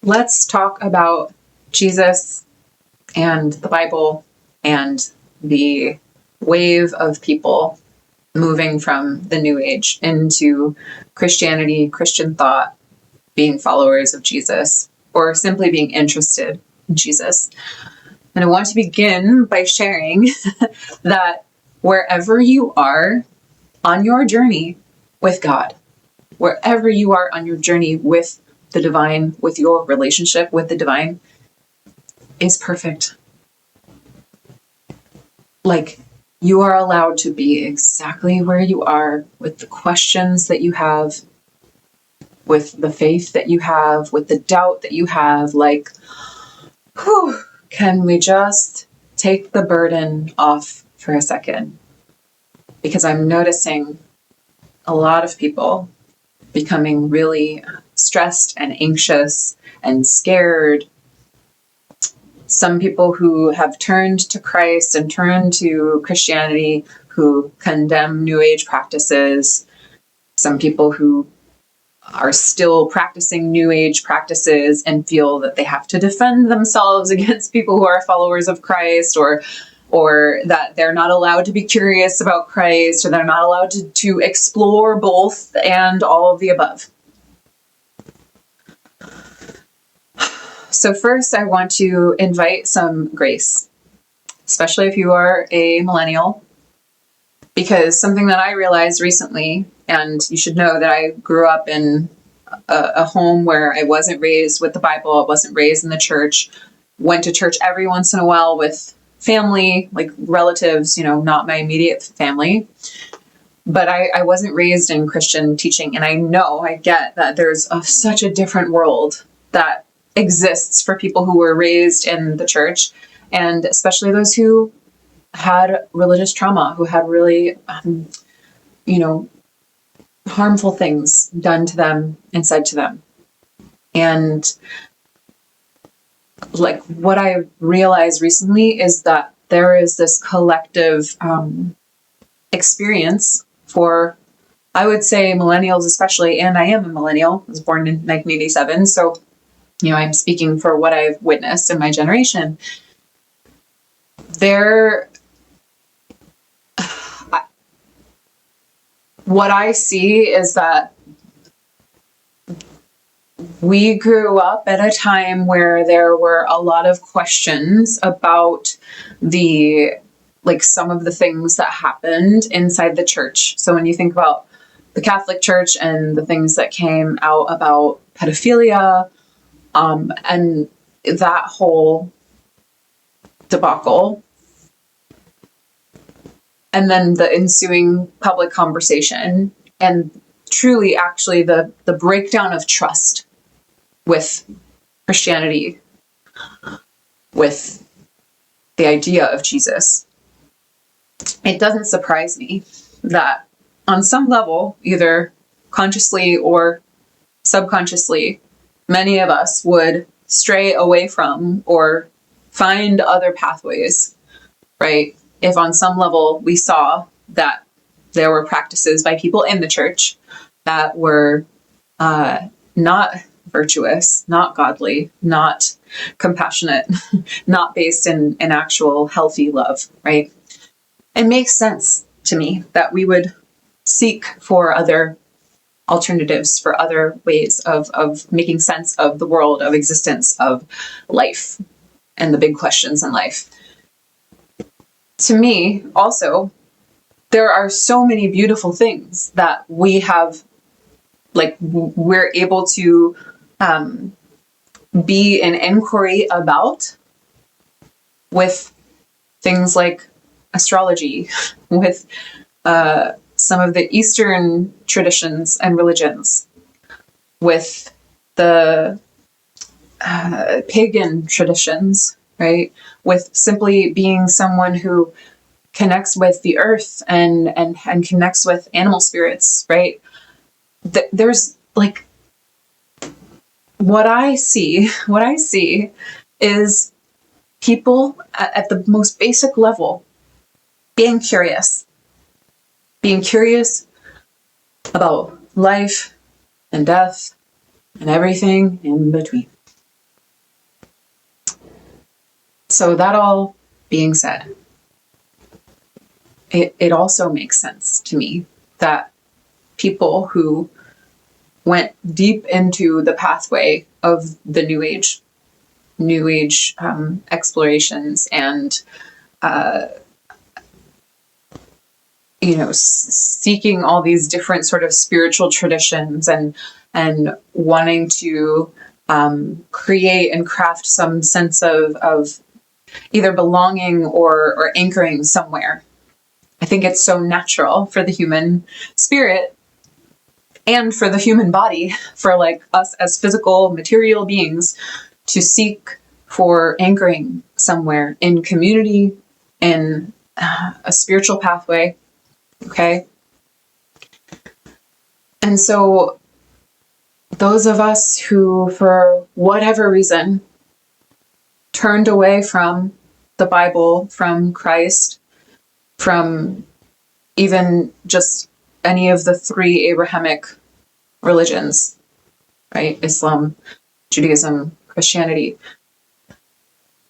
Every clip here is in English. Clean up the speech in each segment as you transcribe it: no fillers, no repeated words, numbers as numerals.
let's talk about Jesus and the Bible and the wave of people moving from the New Age into Christianity, Christian thought, being followers of Jesus, or simply being interested in Jesus. And I want to begin by sharing that wherever you are on your journey with God, wherever you are on your journey with the divine, with your relationship with the divine, is perfect. Like, you are allowed to be exactly where you are with the questions that you have, with the faith that you have, with the doubt that you have. Like, whew, can we just take the burden off for a second? Because I'm noticing a lot of people becoming really stressed and anxious and scared. Some people who have turned to Christ and turned to Christianity who condemn New Age practices. Some people who are still practicing New Age practices and feel that they have to defend themselves against people who are followers of Christ, or that they're not allowed to be curious about Christ, or they're not allowed to explore both and all of the above. So first, I want to invite some grace, especially if you are a millennial, because something that I realized recently, and you should know that I grew up in a home where I wasn't raised with the Bible, I wasn't raised in the church, went to church every once in a while with family, like relatives, not my immediate family. But I wasn't raised in Christian teaching, and I get that there's such a different world that exists for people who were raised in the church, and especially those who had religious trauma, who had really, harmful things done to them and said to them. And like, what I realized recently is that there is this collective experience for, I would say, millennials especially, and I am a millennial. I was born in 1987, so I'm speaking for what I've witnessed in my generation. What I see is that we grew up at a time where there were a lot of questions about some of the things that happened inside the church. So when you think about the Catholic Church and the things that came out about pedophilia, and that whole debacle, and then the ensuing public conversation, and truly actually the breakdown of trust with Christianity, with the idea of Jesus, it doesn't surprise me that on some level, either consciously or subconsciously, many of us would stray away from or find other pathways, right? If on some level we saw that there were practices by people in the church that were not virtuous, not godly, not compassionate, not based in actual healthy love, right? It makes sense to me that we would seek for other alternatives, for other ways of making sense of the world, of existence, of life, and the big questions in life. To me, also, there are so many beautiful things that we have, we're able to be in inquiry about, with things like astrology, with some of the Eastern traditions and religions, with the pagan traditions, right? With simply being someone who connects with the earth and connects with animal spirits, right? There's what I see is people at the most basic level being curious about life and death and everything in between. So that all being said, it also makes sense to me that people who went deep into the pathway of the New Age explorations and seeking all these different sort of spiritual traditions and wanting to create and craft some sense of either belonging or anchoring somewhere. I think it's so natural for the human spirit and for the human body, for like us as physical material beings, to seek for anchoring somewhere in community, in a spiritual pathway. Okay. And so those of us who, for whatever reason, turned away from the Bible, from Christ, from even just any of the three Abrahamic religions, right? Islam, Judaism, Christianity.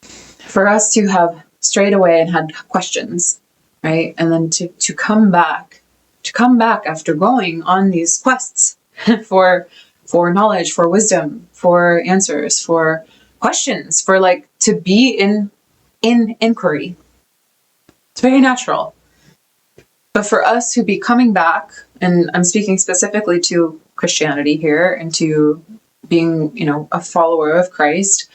For us to have strayed away and had questions, right? And then to come back after going on these quests for knowledge, for wisdom, for answers, for questions, for like to be in inquiry. It's very natural. But for us to be coming back, and I'm speaking specifically to Christianity here and to being, a follower of Christ,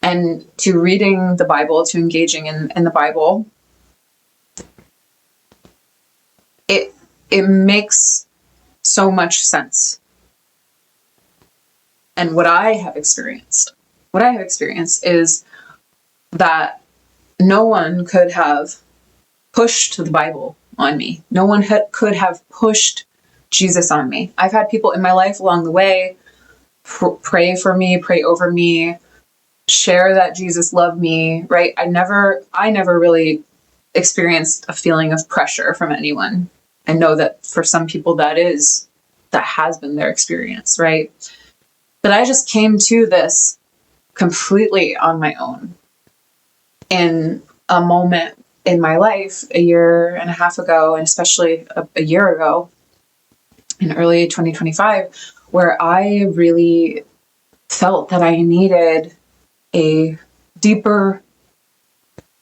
and to reading the Bible, to engaging in the Bible, it makes so much sense. And what I have experienced is that no one could have pushed the Bible on me. No one could have pushed Jesus on me. I've had people in my life along the way pray for me, pray over me, share that Jesus loved me, right? I never really experienced a feeling of pressure from anyone. I know that for some people that has been their experience, right? But I just came to this completely on my own in a moment in my life a year and a half ago, and especially a year ago in early 2025, where I really felt that I needed a deeper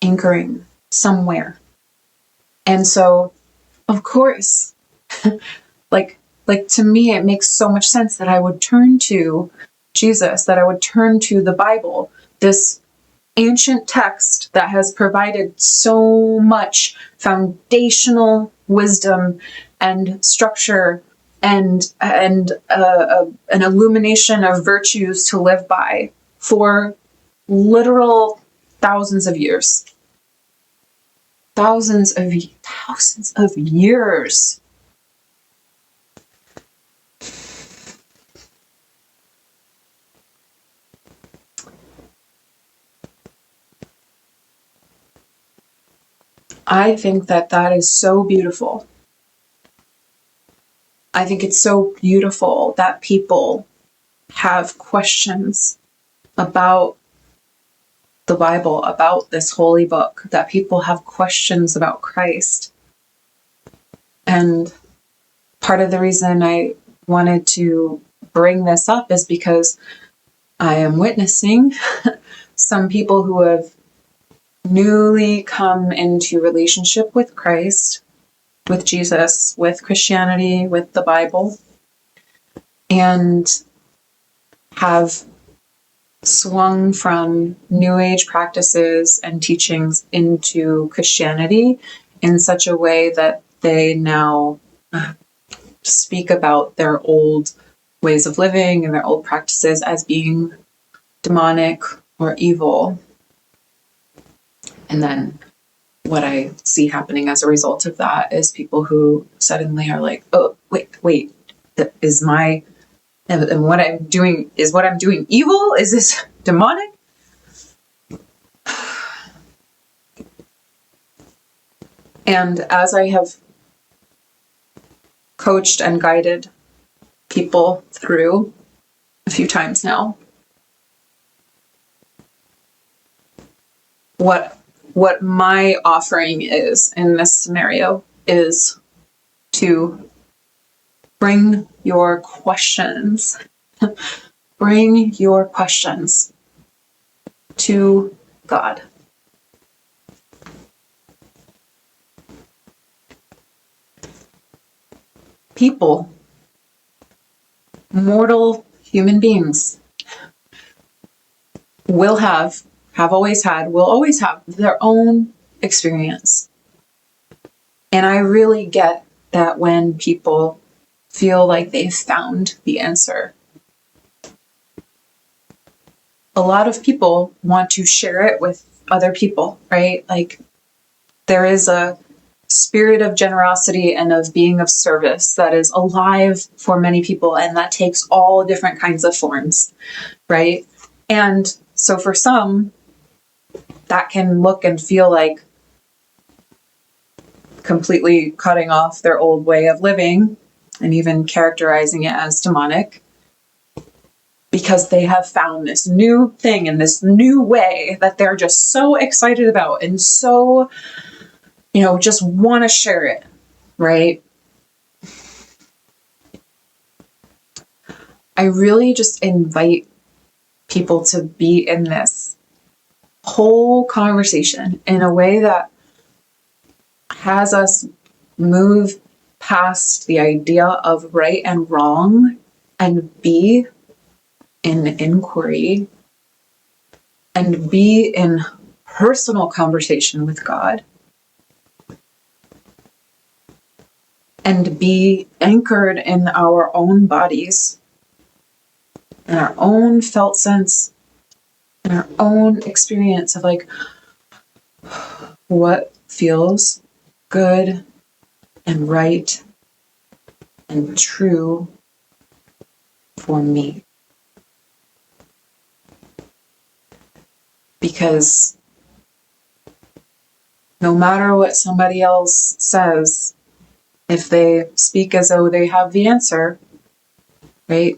anchoring somewhere. And so, of course, like to me, it makes so much sense that I would turn to Jesus, that I would turn to the Bible, this ancient text that has provided so much foundational wisdom and structure and an illumination of virtues to live by for literal thousands of years. Thousands of years. I think that is so beautiful. I think it's so beautiful that people have questions about the Bible, about this holy book, that people have questions about Christ. And part of the reason I wanted to bring this up is because I am witnessing some people who have newly come into relationship with Christ, with Jesus, with Christianity, with the Bible, and have swung from New Age practices and teachings into Christianity in such a way that they now speak about their old ways of living and their old practices as being demonic or evil. And then what I see happening as a result of that is people who suddenly are like, oh, wait, and what I'm doing evil? Is this demonic? And as I have coached and guided people through a few times now, what my offering is in this scenario is to bring your questions. Bring your questions to God. People, mortal human beings, have always had, will always have their own experience. And I really get that when people feel like they've found the answer. A lot of people want to share it with other people, right? Like, there is a spirit of generosity and of being of service that is alive for many people, and that takes all different kinds of forms, right? And so for some, that can look and feel like completely cutting off their old way of living and even characterizing it as demonic, because they have found this new thing and this new way that they're just so excited about and so, just want to share it, right? I really just invite people to be in this whole conversation in a way that has us move past the idea of right and wrong and be in inquiry and be in personal conversation with God and be anchored in our own bodies, in our own felt sense, in our own experience of like what feels good and right and true for me. Because no matter what somebody else says, if they speak as though they have the answer, right?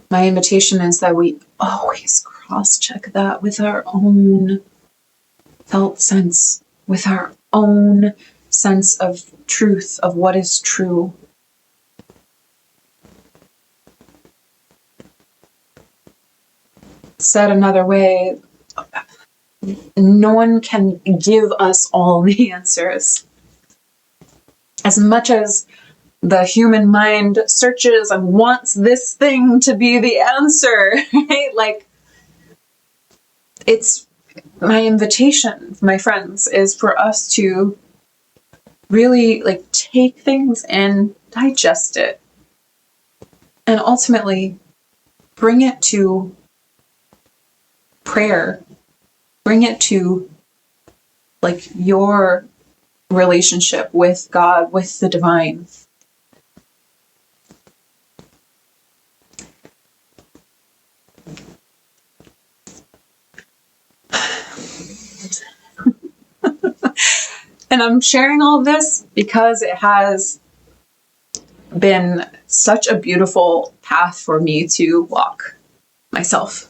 My invitation is that we always cross-check that with our own felt sense, with our own sense of truth, of what is true. Said another way, no one can give us all the answers. As much as the human mind searches and wants this thing to be the answer, right? Like, it's my invitation, my friends, is for us to really take things and digest it and ultimately bring it to prayer, bring it to your relationship with God, with the divine. And I'm sharing all of this because it has been such a beautiful path for me to walk myself.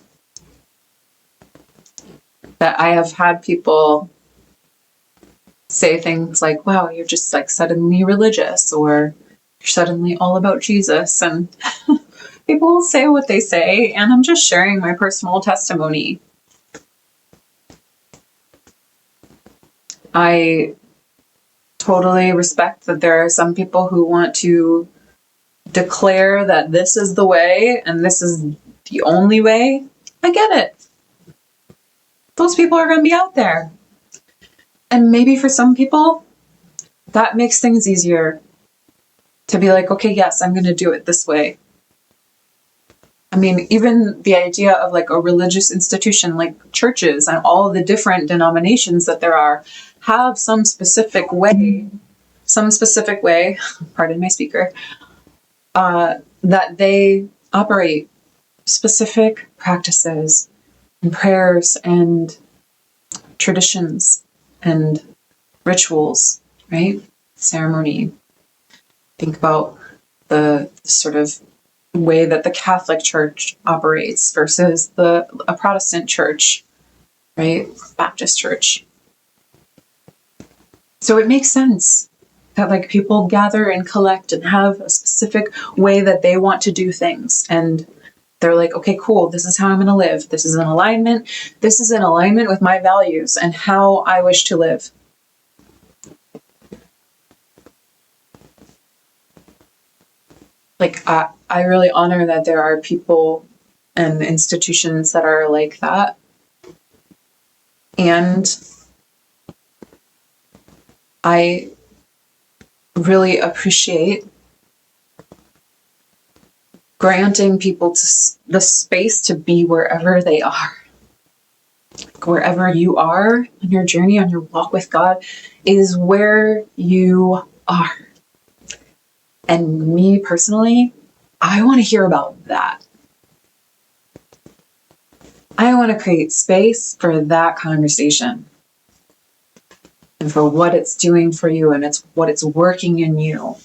That I have had people say things like, wow, you're just suddenly religious, or you're suddenly all about Jesus. And people will say what they say, and I'm just sharing my personal testimony. I totally respect that there are some people who want to declare that this is the way and this is the only way. I get it. Those people are going to be out there. And maybe for some people, that makes things easier to be like, okay, yes, I'm going to do it this way. I mean, even the idea of a religious institution like churches and all of the different denominations that there are have some specific way, pardon my speaker, that they operate, specific practices and prayers and traditions and rituals, right? Ceremony. Think about the sort of way that the Catholic Church operates versus a Protestant church, right? Baptist church. So it makes sense that like people gather and collect and have a specific way that they want to do things. And they're like, okay, cool, this is how I'm going to live. This is in alignment. This is in alignment with my values and how I wish to live. Like, I really honor that there are people and institutions that are like that. And I really appreciate granting people the space to be wherever they are. Like wherever you are on your journey, on your walk with God, is where you are. And me personally, I want to hear about that. I want to create space for that conversation and for what it's doing for you and what it's working in you.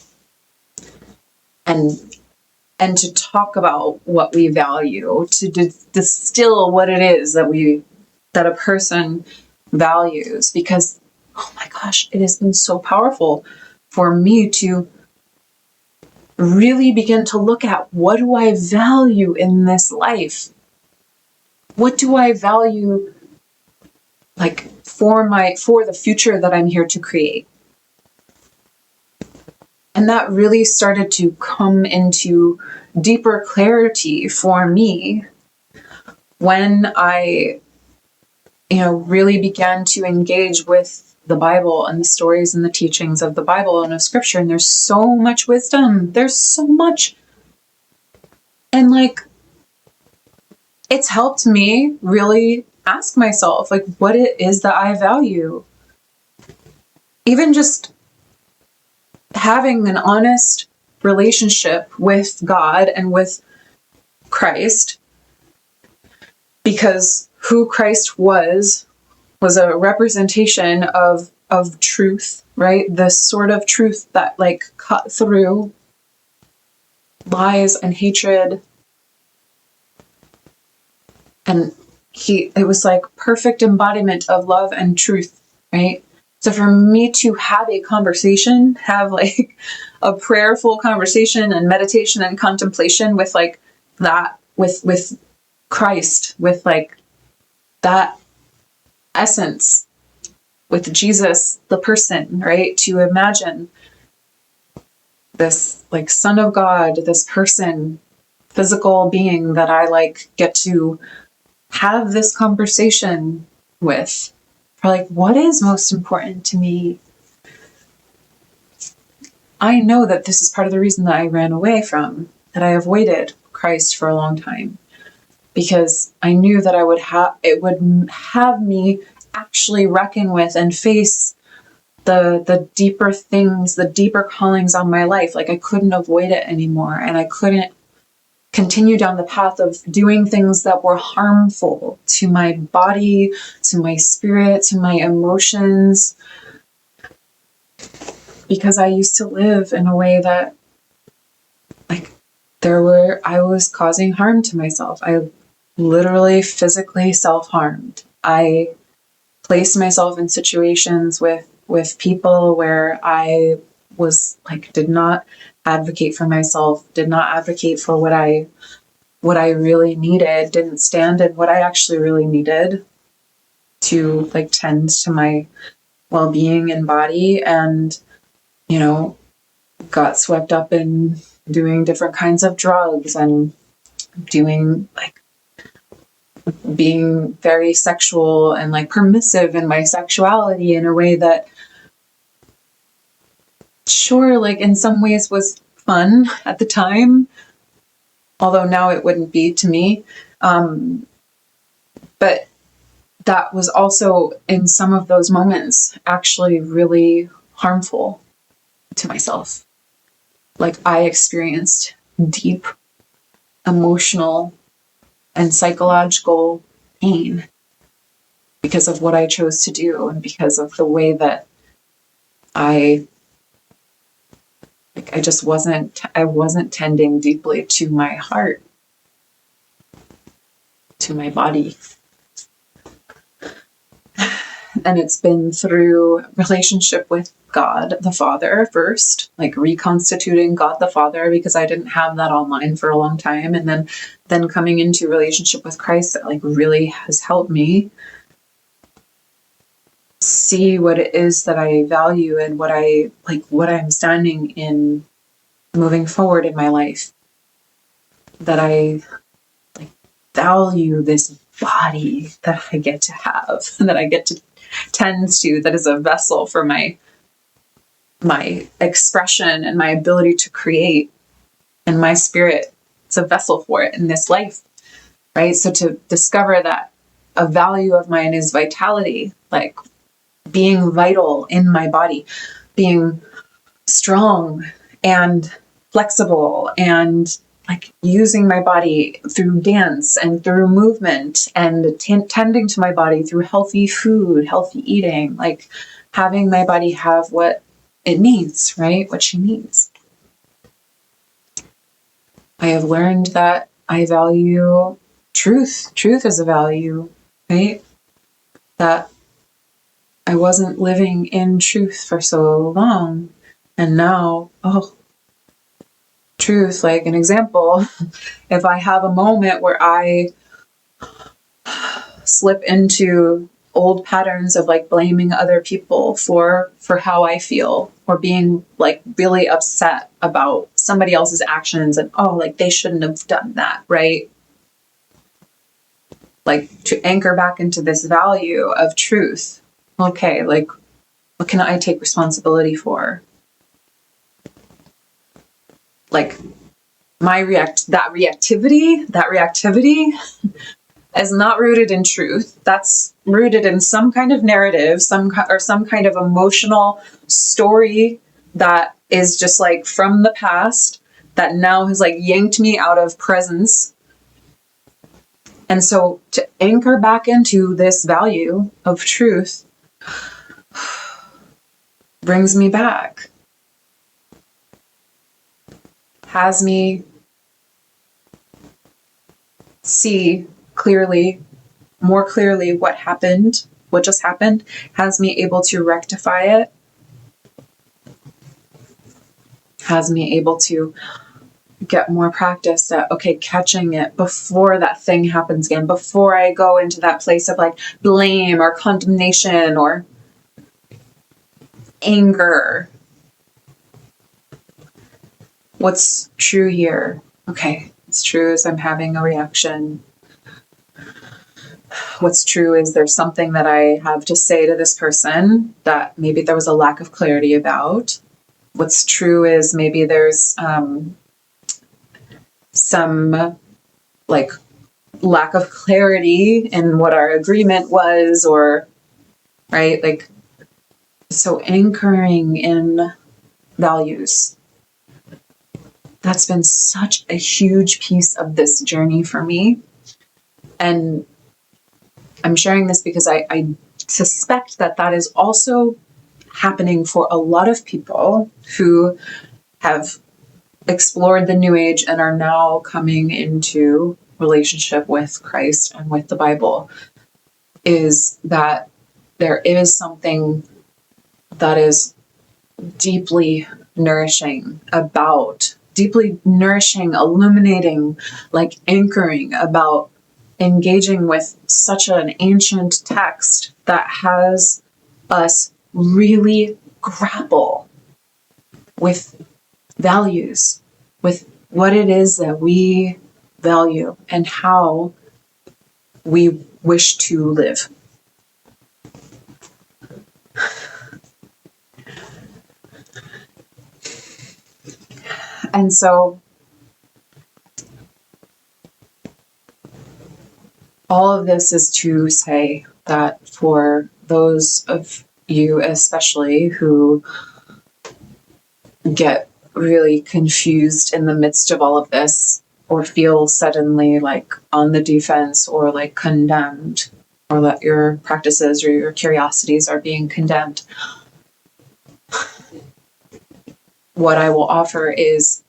And to talk about what we value, to distill what it is that a person values. Because, oh my gosh, it has been so powerful for me to really begin to look at, what do I value in this life? What do I value, like, for the future that I'm here to create? And that really started to come into deeper clarity for me when I, really began to engage with the Bible and the stories and the teachings of the Bible and of Scripture. And there's so much wisdom. There's so much. And like, it's helped me really ask myself, like, what it is that I value. Even just having an honest relationship with God and with Christ, because who Christ was a representation of truth, right? The sort of truth that like cut through lies and hatred. And it was like perfect embodiment of love and truth, right? So for me to have a conversation, have like a prayerful conversation and meditation and contemplation with like that, with Christ, with like that essence, with Jesus, the person, right? To imagine this like Son of God, this person, physical being that I like get to have this conversation with. For like, what is most important to me? I know that this is part of the reason that I ran away from, that I avoided Christ for a long time, because I knew that it would have me actually reckon with and face the deeper things, the deeper callings on my life. Like I couldn't avoid it anymore, and I couldn't continue down the path of doing things that were harmful to my body, to my spirit, to my emotions, because I used to live in a way that like I was causing harm to myself. I literally physically self-harmed. I placed myself in situations with people where I was like, did not advocate for myself, did not advocate for what I really needed, didn't stand in what I actually really needed to like tend to my well-being and body, and got swept up in doing different kinds of drugs and doing like being very sexual and like permissive in my sexuality in a way that sure, like in some ways was fun at the time, although now it wouldn't be to me. But that was also in some of those moments actually really harmful to myself. Like I experienced deep emotional and psychological pain because of what I chose to do and because of the way that I Like I wasn't tending deeply to my heart, to my body. And it's been through relationship with God the Father first, like reconstituting God the Father, because I didn't have that online for a long time. And then coming into relationship with Christ that like really has helped me see what it is that I value and what I'm standing in moving forward in my life. That I like value this body that I get to have, that I get to tend to, that is a vessel for my expression and my ability to create, and my spirit, it's a vessel for it in this life, right? So to discover that a value of mine is vitality, like being vital in my body, being strong and flexible, and like using my body through dance and through movement, and tending to my body through healthy food, healthy eating, like having my body have what it needs, right? What she needs. I have learned that I value truth. Truth is a value, right? That I wasn't living in truth for so long. And now, truth, like an example, if I have a moment where I slip into old patterns of like blaming other people for how I feel, or being like really upset about somebody else's actions, and like they shouldn't have done that, right? Like to anchor back into this value of truth. Okay, like what can I take responsibility for? Like my reactivity is not rooted in truth. That's rooted in some kind of narrative, some kind of emotional story that is just like from the past that now has like yanked me out of presence. And so to anchor back into this value of truth brings me back, has me see clearly, more clearly what just happened, has me able to rectify it, has me able to get more practice at, catching it before that thing happens again, before I go into that place of like blame or condemnation or anger. What's true here? Okay, it's true is I'm having a reaction. What's true is there's something that I have to say to this person that maybe there was a lack of clarity about. What's true is maybe there's some like lack of clarity in what our agreement was, or right, like, so anchoring in values, that's been such a huge piece of this journey for me. And I'm sharing this because I suspect that is also happening for a lot of people who have explored the New Age and are now coming into relationship with Christ and with the Bible, is that there is something that is deeply nourishing, illuminating, like anchoring about engaging with such an ancient text that has us really grapple with values, with what it is that we value and how we wish to live. And so all of this is to say that for those of you especially who get really confused in the midst of all of this, or feel suddenly like on the defense or like condemned, or that your practices or your curiosities are being condemned, what I will offer is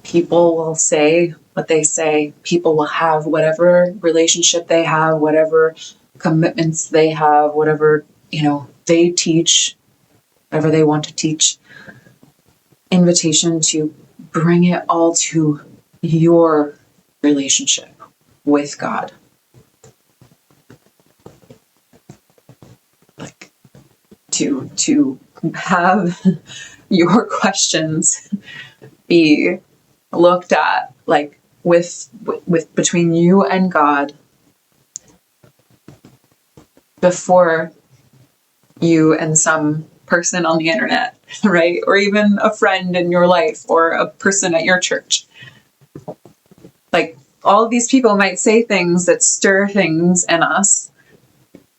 people will say what they say. People will have whatever relationship they have, whatever commitments they have, whatever, they teach, whatever they want to teach. Invitation to bring it all to your relationship with God. Like to have your questions be looked at like with between you and God before you and some person on the internet, right? Or even a friend in your life or a person at your church. Like, all of these people might say things that stir things in us.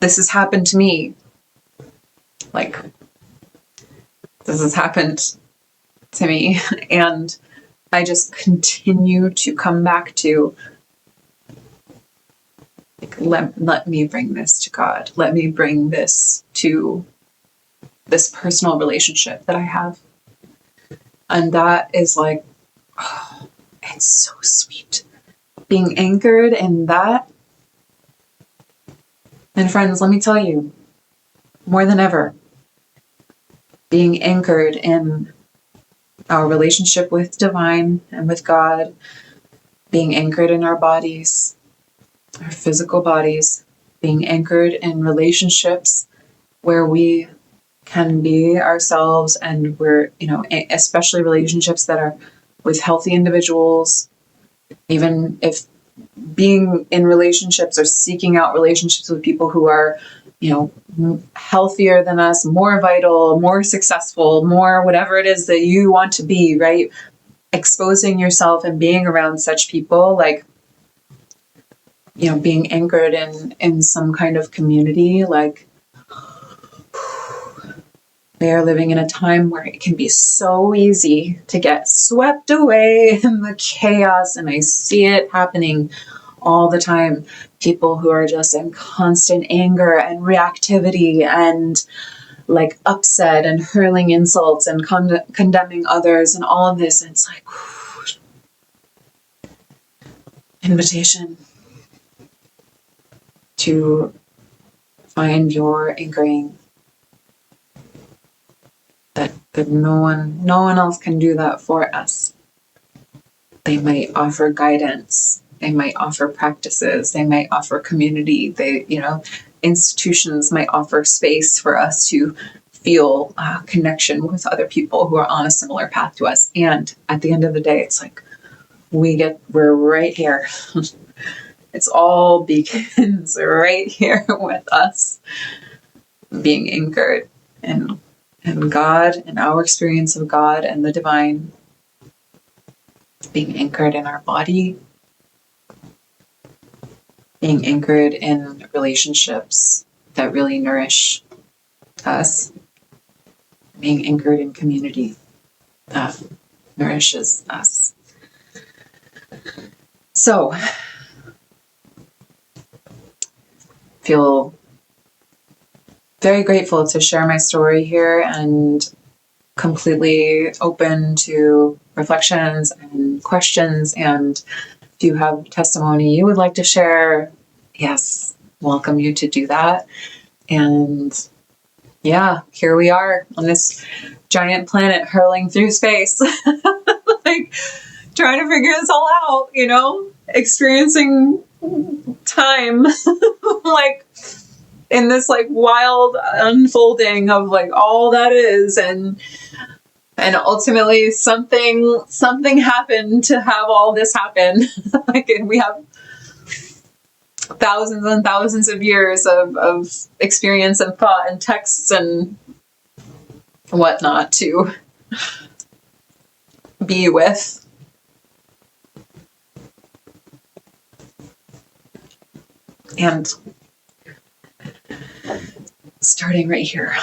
This has happened to me. Like, this has happened to me. And I just continue to come back to, like, let me bring this to God. Let me bring this to this personal relationship that I have. And that is like, oh, it's so sweet. Being anchored in that. And friends, let me tell you, more than ever, being anchored in our relationship with divine and with God, being anchored in our bodies, our physical bodies, being anchored in relationships where we can be ourselves, and we're, especially relationships that are with healthy individuals, even if being in relationships or seeking out relationships with people who are, healthier than us, more vital, more successful, more whatever it is that you want to be, right? Exposing yourself and being around such people, like, being anchored in some kind of community, like, we are living in a time where it can be so easy to get swept away in the chaos, and I see it happening all the time. People who are just in constant anger and reactivity and like upset and hurling insults and condemning others and all of this. And it's like, invitation to find your anchoring. That no one else can do that for us. They might offer guidance. They might offer practices. They might offer community. Institutions might offer space for us to feel connection with other people who are on a similar path to us. And at the end of the day, it's like, we're right here. It's all begins right here with us being anchored in God, and our experience of God and the divine, being anchored in our body, being anchored in relationships that really nourish us, being anchored in community that nourishes us. So, feel very grateful to share my story here, and completely open to reflections and questions. And if you have testimony you would like to share, yes, welcome you to do that. And yeah, here we are on this giant planet hurling through space, like trying to figure this all out, experiencing time, like in this like wild unfolding of like all that is, and ultimately something happened to have all this happen. Like, and we have thousands and thousands of years of experience and thought and texts and whatnot to be with. And starting right here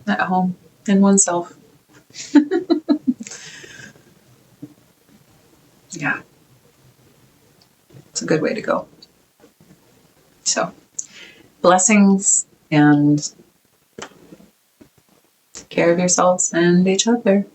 at home in oneself. Yeah, it's a good way to go. So, blessings and take care of yourselves and each other.